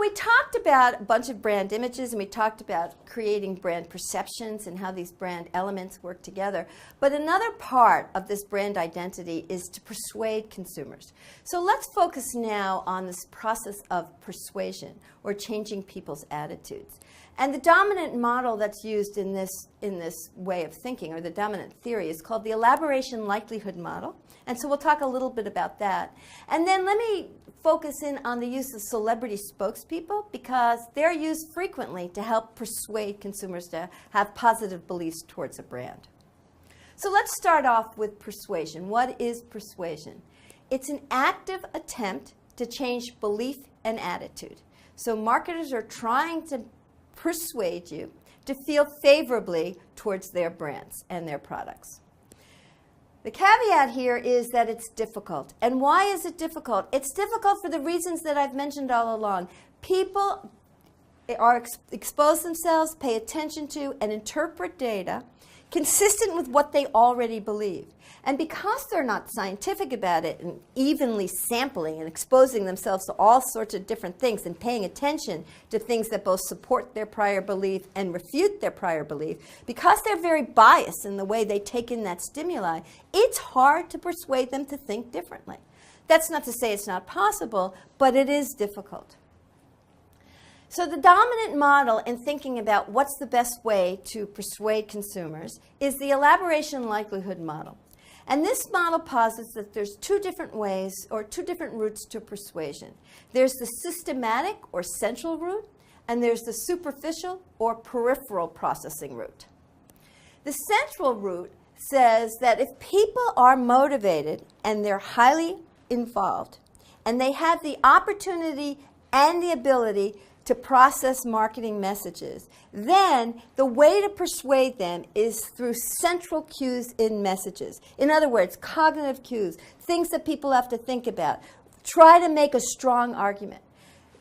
we talked about a bunch of brand images, and we talked about creating brand perceptions and how these brand elements work together. But another part of this brand identity is to persuade consumers. So let's focus now on this process of persuasion, or changing people's attitudes. And the dominant model that's used in this way of thinking, or the dominant theory, is called the elaboration likelihood model. And so we'll talk a little bit about that. And then let me focus in on the use of celebrity spokespeople, because they're used frequently to help persuade consumers to have positive beliefs towards a brand. So let's start off with persuasion. What is persuasion? It's an active attempt to change belief and attitude. So marketers are trying to persuade you to feel favorably towards their brands and their products. The caveat here is that it's difficult. And why is it difficult? It's difficult for the reasons that I've mentioned all along. People expose themselves, pay attention to, and interpret data consistent with what they already believe. And because they're not scientific about it and evenly sampling and exposing themselves to all sorts of different things and paying attention to things that both support their prior belief and refute their prior belief, because they're very biased in the way they take in that stimuli, it's hard to persuade them to think differently. That's not to say it's not possible, but it is difficult. So the dominant model in thinking about what's the best way to persuade consumers is the elaboration likelihood model. And this model posits that there's two different ways, or two different routes to persuasion. There's the systematic or central route, and there's the superficial or peripheral processing route. The central route says that if people are motivated and they're highly involved, and they have the opportunity and the ability to process marketing messages, then the way to persuade them is through central cues in messages. In other words, cognitive cues, things that people have to think about. Try to make a strong argument.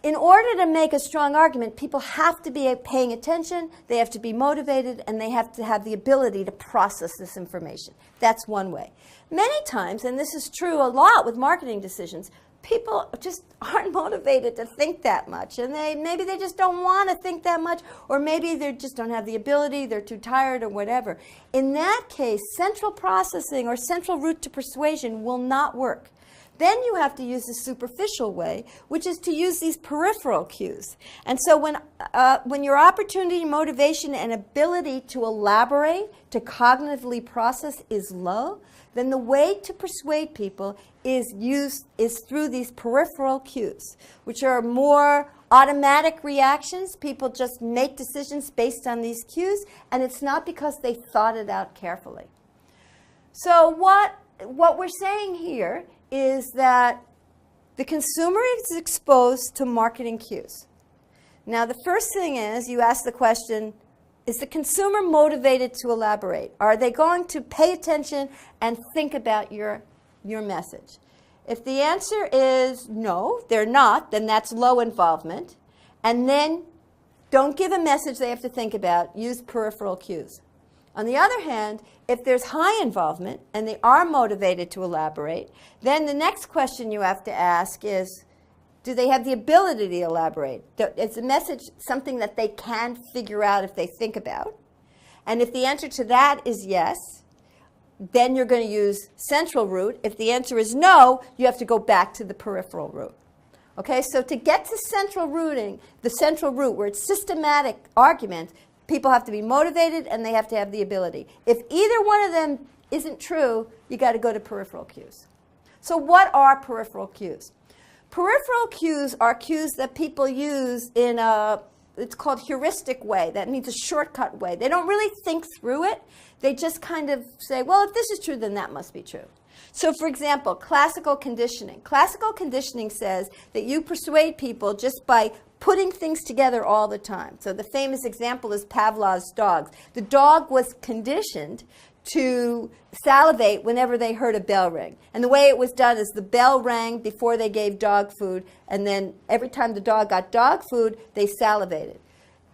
In order to make a strong argument, people have to be paying attention, they have to be motivated, and they have to have the ability to process this information. That's one way. Many times, and this is true a lot with marketing decisions, people just aren't motivated to think that much, and maybe they just don't want to think that much, or maybe they just don't have the ability, they're too tired or whatever. In that case, central processing or central route to persuasion will not work. Then you have to use the superficial way, which is to use these peripheral cues. And so when your opportunity, motivation, and ability to elaborate, to cognitively process is low, then the way to persuade people is through these peripheral cues, which are more automatic reactions. People just make decisions based on these cues, and it's not because they thought it out carefully. So what we're saying here is that the consumer is exposed to marketing cues. Now, the first thing is you ask the question, is the consumer motivated to elaborate? Are they going to pay attention and think about your message? If the answer is no, they're not, then that's low involvement. And then don't give a message they have to think about. Use peripheral cues. On the other hand, if there's high involvement and they are motivated to elaborate, then the next question you have to ask is, do they have the ability to elaborate? Is the message something that they can figure out if they think about? And if the answer to that is yes, then you're going to use central route. If the answer is no, you have to go back to the peripheral route. Okay, so to get to central routing, the central route where it's systematic argument, people have to be motivated and they have to have the ability. If either one of them isn't true, you got to go to peripheral cues. So what are peripheral cues? Peripheral cues are cues that people use in it's called heuristic way. That means a shortcut way. They don't really think through it. They just kind of say, well, if this is true, then that must be true. So for example, classical conditioning. Classical conditioning says that you persuade people just by putting things together all the time. So the famous example is Pavlov's dogs. The dog was conditioned to salivate whenever they heard a bell ring. And the way it was done is the bell rang before they gave dog food, and then every time the dog got dog food, they salivated.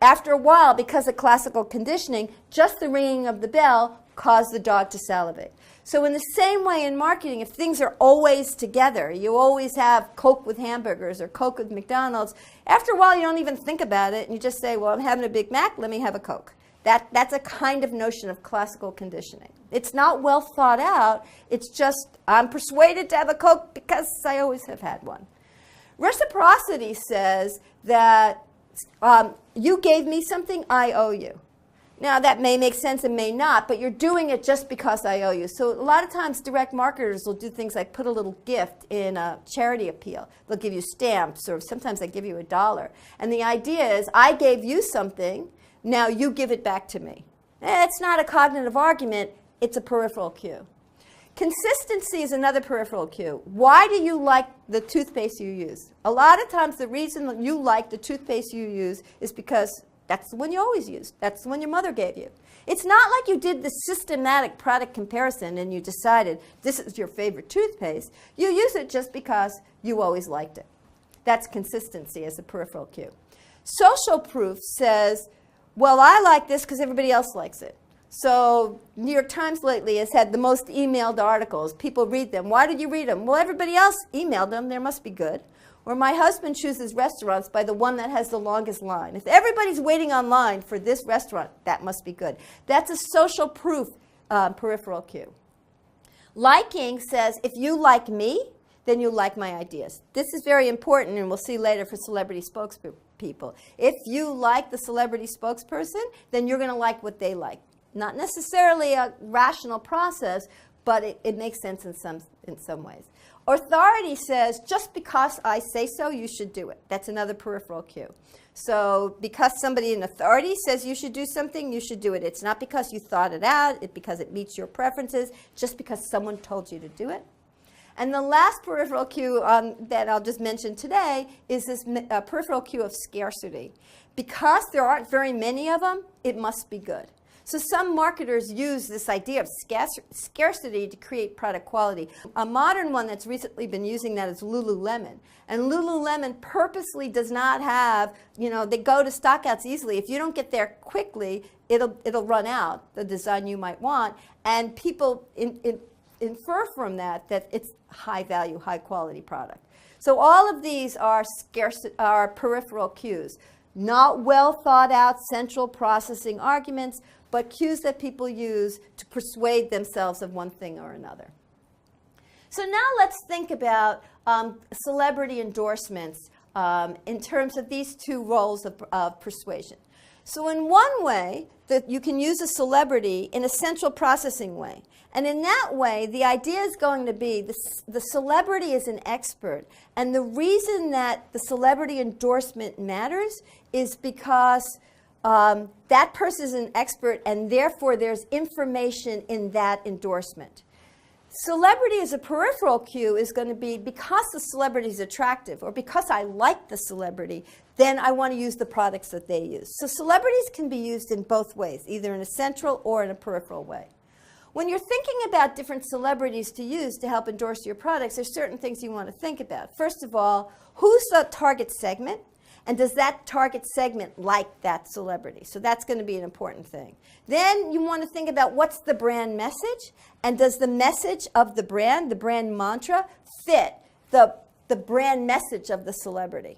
After a while, because of classical conditioning, just the ringing of the bell caused the dog to salivate. So in the same way in marketing, if things are always together, you always have Coke with hamburgers or Coke with McDonald's, after a while you don't even think about it and you just say, well, I'm having a Big Mac, let me have a Coke. That's a kind of notion of classical conditioning. It's not well thought out, it's just I'm persuaded to have a Coke because I always have had one. Reciprocity says that you gave me something, I owe you. Now, that may make sense and may not, but you're doing it just because I owe you. So a lot of times direct marketers will do things like put a little gift in a charity appeal. They'll give you stamps, or sometimes they give you $1. And the idea is, I gave you something, now you give it back to me. It's not a cognitive argument, it's a peripheral cue. Consistency is another peripheral cue. Why do you like the toothpaste you use? A lot of times the reason that you like the toothpaste you use is because that's the one you always use. That's the one your mother gave you. It's not like you did the systematic product comparison and you decided this is your favorite toothpaste. You use it just because you always liked it. That's consistency as a peripheral cue. Social proof says, well, I like this because everybody else likes it. So New York Times lately has had the most emailed articles. People read them. Why did you read them? Well, everybody else emailed them. They must be good. Or my husband chooses restaurants by the one that has the longest line. If everybody's waiting online for this restaurant, that must be good. That's a social proof peripheral cue. Liking says, if you like me, then you like my ideas. This is very important, and we'll see later for celebrity spokespeople. If you like the celebrity spokesperson, then you're going to like what they like. Not necessarily a rational process, but it makes sense in some ways. Authority says, just because I say so, you should do it. That's another peripheral cue. So because somebody in authority says you should do something, you should do it. It's not because you thought it out, it's because it meets your preferences, just because someone told you to do it. And the last peripheral cue that I'll just mention today is this peripheral cue of scarcity. Because there aren't very many of them, it must be good. So some marketers use this idea of scarcity to create product quality. A modern one that's recently been using that is Lululemon. And Lululemon purposely does not have, they go to stockouts easily. If you don't get there quickly, it'll run out, the design you might want. And people infer from that it's high value, high quality product. So all of these are peripheral cues. Not well thought out central processing arguments, but cues that people use to persuade themselves of one thing or another. So now let's think about celebrity endorsements in terms of these two roles of persuasion. So in one way, that you can use a celebrity in a central processing way. And in that way, the idea is going to be the celebrity is an expert. And the reason that the celebrity endorsement matters is because that person is an expert, and therefore there's information in that endorsement. Celebrity as a peripheral cue is going to be because the celebrity is attractive, or because I like the celebrity, then I want to use the products that they use. So celebrities can be used in both ways, either in a central or in a peripheral way. When you're thinking about different celebrities to use to help endorse your products, there's certain things you want to think about. First of all, who's the target segment? And does that target segment like that celebrity? So that's going to be an important thing. Then you want to think about what's the brand message, and does the message of the brand mantra, fit the brand message of the celebrity?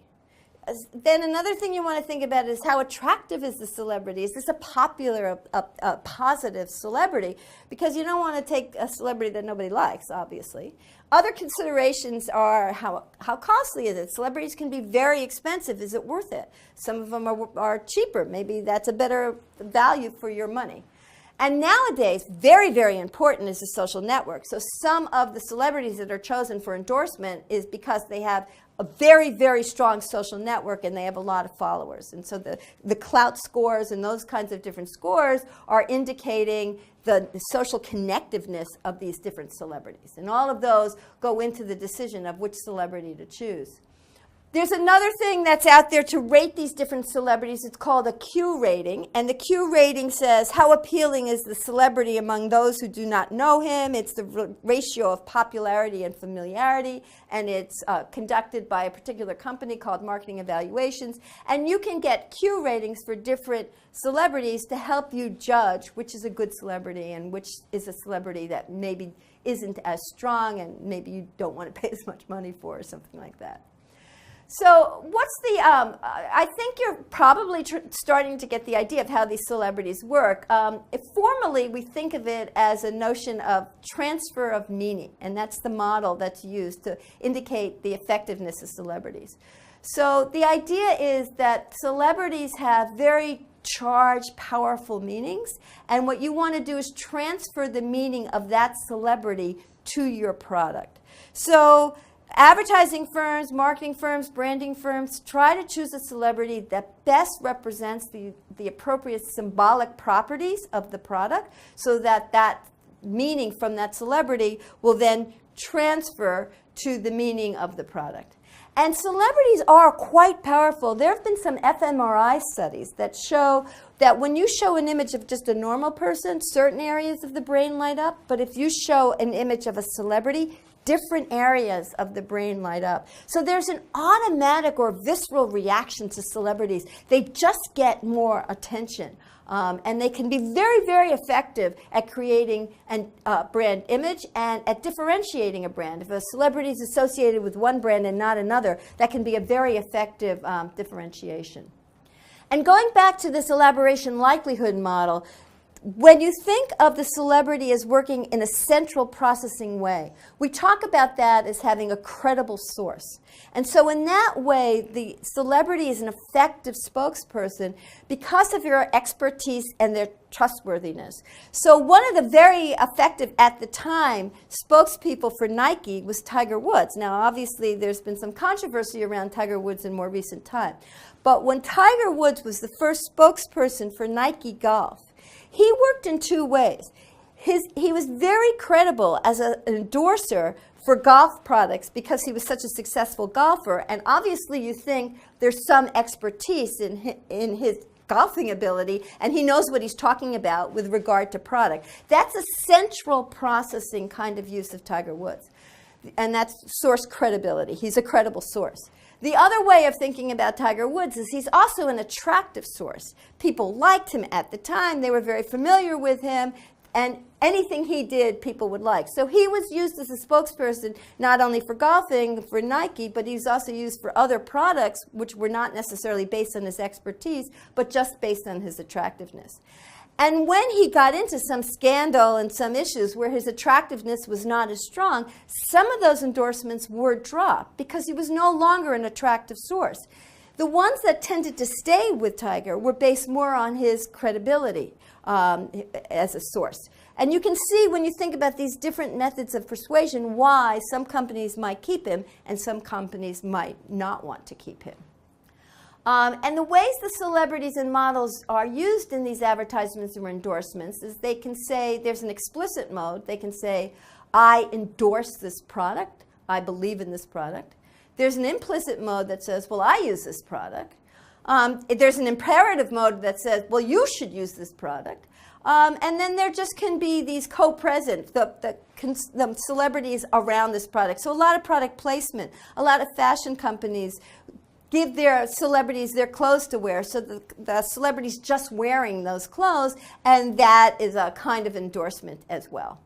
Then another thing you want to think about is how attractive is the celebrity? Is this a popular, a positive celebrity? Because you don't want to take a celebrity that nobody likes, obviously. Other considerations are how costly is it? Celebrities can be very expensive. Is it worth it? Some of them are cheaper. Maybe that's a better value for your money. And nowadays, very, very important is the social network. So some of the celebrities that are chosen for endorsement is because they have a very, very strong social network and they have a lot of followers. And so the clout scores and those kinds of different scores are indicating the social connectiveness of these different celebrities. And all of those go into the decision of which celebrity to choose. There's another thing that's out there to rate these different celebrities. It's called a Q rating. And the Q rating says how appealing is the celebrity among those who do not know him. It's the ratio of popularity and familiarity. And it's conducted by a particular company called Marketing Evaluations. And you can get Q ratings for different celebrities to help you judge which is a good celebrity and which is a celebrity that maybe isn't as strong and maybe you don't want to pay as much money for or something like that. So what's the, I think you're probably starting to get the idea of how these celebrities work. Formally, we think of it as a notion of transfer of meaning, and that's the model that's used to indicate the effectiveness of celebrities. So the idea is that celebrities have very charged, powerful meanings, and what you want to do is transfer the meaning of that celebrity to your product. So advertising firms, marketing firms, branding firms try to choose a celebrity that best represents the appropriate symbolic properties of the product so that that meaning from that celebrity will then transfer to the meaning of the product. And celebrities are quite powerful. There have been some fMRI studies that show that when you show an image of just a normal person, certain areas of the brain light up, but if you show an image of a celebrity, different areas of the brain light up. So there's an automatic or visceral reaction to celebrities. They just get more attention. And they can be very, very effective at creating a brand image and at differentiating a brand. If a celebrity is associated with one brand and not another, that can be a very effective differentiation. And going back to this elaboration likelihood model, when you think of the celebrity as working in a central processing way, we talk about that as having a credible source. And so in that way, the celebrity is an effective spokesperson because of your expertise and their trustworthiness. So one of the very effective, at the time, spokespeople for Nike was Tiger Woods. Now, obviously, there's been some controversy around Tiger Woods in more recent time. But when Tiger Woods was the first spokesperson for Nike Golf, he worked in two ways. He was very credible as an endorser for golf products because he was such a successful golfer, and obviously you think there's some expertise in his golfing ability, and he knows what he's talking about with regard to product. That's a central processing kind of use of Tiger Woods, and that's source credibility. He's a credible source. The other way of thinking about Tiger Woods is he's also an attractive source. People liked him at the time. They were very familiar with him. And anything he did, people would like. So he was used as a spokesperson not only for golfing, for Nike, but he was also used for other products which were not necessarily based on his expertise, but just based on his attractiveness. And when he got into some scandal and some issues where his attractiveness was not as strong, some of those endorsements were dropped because he was no longer an attractive source. The ones that tended to stay with Tiger were based more on his credibility as a source. And you can see when you think about these different methods of persuasion why some companies might keep him and some companies might not want to keep him. And the ways the celebrities and models are used in these advertisements or endorsements is they can say, there's an explicit mode. They can say, I endorse this product. I believe in this product. There's an implicit mode that says, well, I use this product. There's an imperative mode that says, well, you should use this product. And then there just can be these co-present, the celebrities around this product. So a lot of product placement, a lot of fashion companies give their celebrities their clothes to wear, so the celebrity's just wearing those clothes, and that is a kind of endorsement as well.